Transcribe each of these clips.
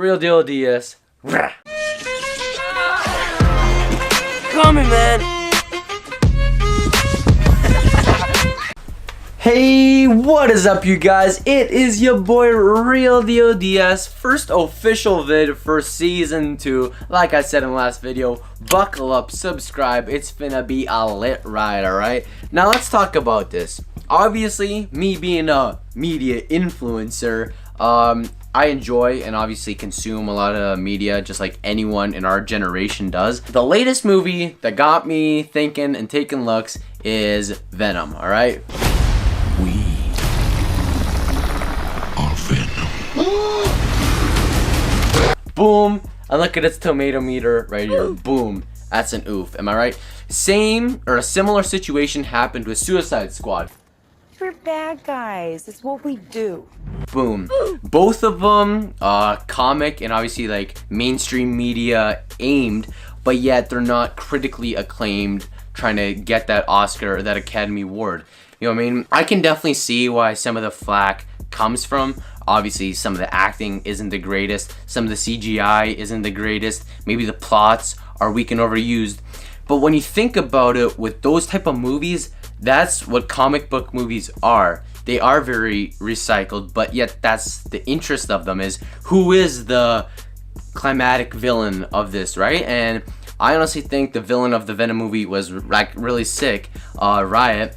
realdealDS. Coming, man. Hey, what is up, you guys? It is your boy realdealDS, first official vid for season 2. Like I said in the last video, buckle up, subscribe. It's finna be a lit ride, alright? Now let's talk about this. Obviously, me being a media influencer, I enjoy and obviously consume a lot of media just like anyone in our generation does. The latest movie that got me thinking and taking looks is Venom, alright? We are Venom. Boom! And look at its tomato meter right here. Boom. That's an oof. Am I right? Same or a similar situation happened with Suicide Squad. We're bad guys. It's what we do. Boom. Both of them comic and obviously like mainstream media aimed, but yet they're not critically acclaimed, trying to get that Oscar or that Academy Award. You know what I mean? I can definitely see why some of the flack comes from. Obviously, some of the acting isn't the greatest. Some of the CGI isn't the greatest. Maybe the plots are weak and overused. But when you think about it, with those type of movies, that's what comic book movies are. They are very recycled, but yet that's the interest of them, is who is the climatic villain of this, right? And I honestly think the villain of the Venom movie was like really sick. Riot.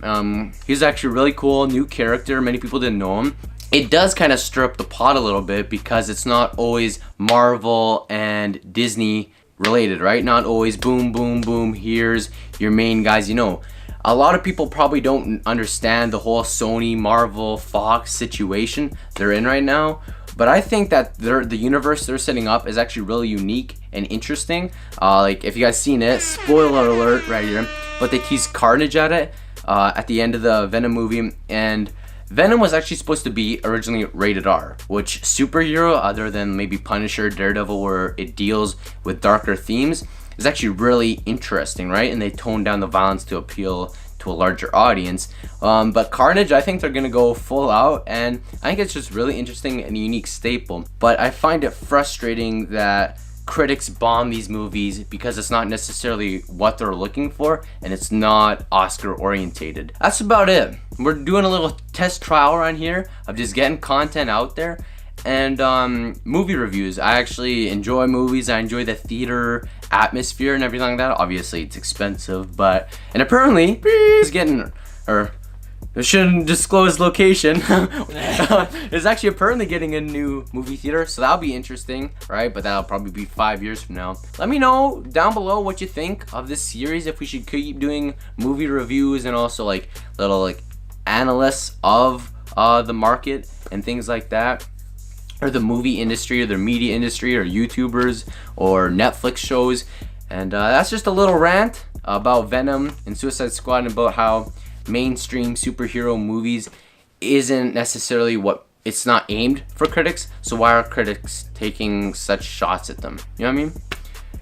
He's actually really cool, new character. Many people didn't know him. It does kind of stir up the pot a little bit because it's not always Marvel and Disney related, right? Not always boom, boom, boom. Here's your main guys, you know. A lot of people probably don't understand the whole Sony, Marvel, Fox situation they're in right now. But I think that the universe they're setting up is actually really unique and interesting. Like, if you guys seen it, spoiler alert right here, but they teased Carnage at it at the end of the Venom movie. And Venom was actually supposed to be originally rated R, which superhero, other than maybe Punisher, Daredevil, where it deals with darker themes, is actually really interesting, right? And they toned down the violence to appeal to a larger audience. But Carnage, I think they're gonna go full out, and I think it's just really interesting and a unique staple. But I find it frustrating that critics bomb these movies because it's not necessarily what they're looking for, and it's not Oscar orientated. That's about it. We're doing a little test trial around here of just getting content out there. And movie reviews. I actually enjoy movies. I enjoy the theater atmosphere and everything like that. Obviously, it's expensive, and apparently it's getting, or I shouldn't disclose location. It's actually apparently getting a new movie theater, so that'll be interesting, right? But that'll probably be 5 years from now. Let me know down below what you think of this series. If we should keep doing movie reviews and also like little like analysts of the market and things like that, or the movie industry, or the media industry, or YouTubers, or Netflix shows. And that's just a little rant about Venom and Suicide Squad, and about how mainstream superhero movies isn't necessarily what, it's not aimed for critics, so why are critics taking such shots at them? You know what I mean?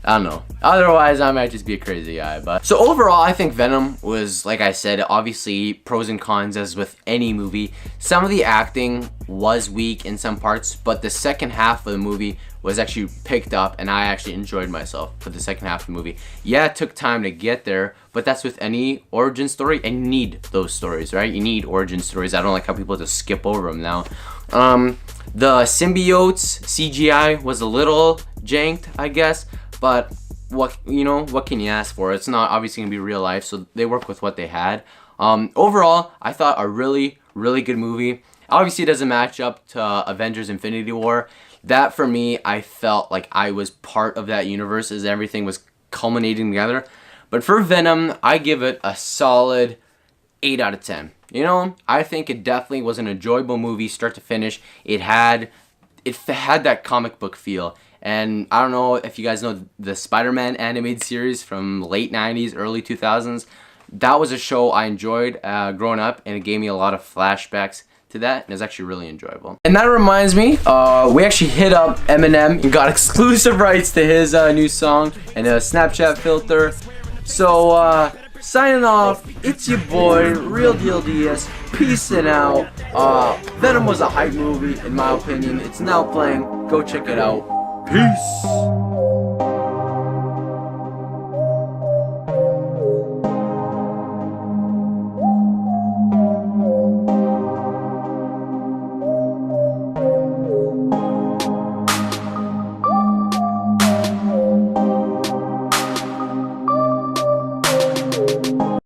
I don't know. Otherwise, I might just be a crazy guy. But so overall, I think Venom was, like I said, obviously pros and cons as with any movie. Some of the acting was weak in some parts, but the second half of the movie was actually picked up, and I actually enjoyed myself for the second half of the movie. Yeah, it took time to get there, but that's with any origin story, and you need those stories, right? You need origin stories. I don't like how people just skip over them now. The symbiotes CGI was a little janked, I guess. But what can you ask for? It's not obviously gonna be real life, so they work with what they had. Overall, I thought a really, really good movie. Obviously, it doesn't match up to Avengers: Infinity War. That for me, I felt like I was part of that universe as everything was culminating together. But for Venom, I give it a solid 8 out of 10. You know, I think it definitely was an enjoyable movie, start to finish. It had that comic book feel. And I don't know if you guys know the Spider-Man animated series from late 90s, early 2000s. That was a show I enjoyed growing up, and it gave me a lot of flashbacks to that, and it was actually really enjoyable. And that reminds me, we actually hit up Eminem and got exclusive rights to his new song and a Snapchat filter. So, signing off, it's your boy, realdealDS, peacing out. Venom was a hype movie, in my opinion. It's now playing. Go check it out. Peace.